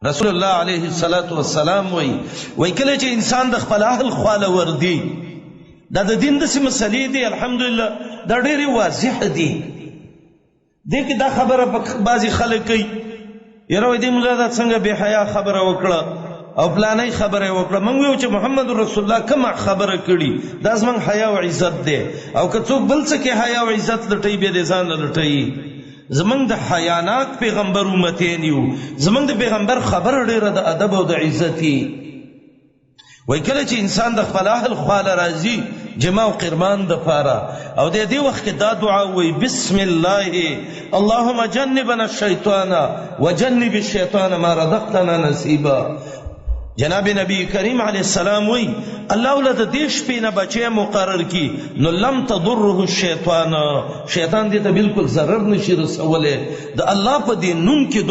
رسول الله علیه الصلاة والسلام وی کله چې انسان د خپل اهل خواله وردی دا د دین داسې مسلې دي الحمدلله دا ډېرې واضح دي. دې کې دا خبره په بعضې خلک کوي یاره وایي دې ملا دا څنګه بې حیا خبره وکړه او پلانۍ خبره یې وکړه. موږ ویو چې محمد رسول الله کومه خبره کړي دا زموږ حیا او عزت دی، او که څوک بل څه کې حیا او عزت لټوي بیا دې ځان لټوي. زمونږ د حیاناک پیغمبر امتین یو، زمونږ د پیغمبر خبر ډیره د ادب او د عزتي. وای کله چې انسان د خپل اهل خواله راځي جما او قربان د پاره او د دې وخت دا دعا وای بسم الله اللهم جنبنا الشیطان وجنب الشیطان ما رزقتنا نصیبا. جناب نبی کریم علیہ السلام وی اللہ ولد دیش پی نہ بچے مقرر کی نو لم تضره الشیطان، شیطان دیتا بالکل ضرر نشی رسولے دا اللہ پا دی نم کی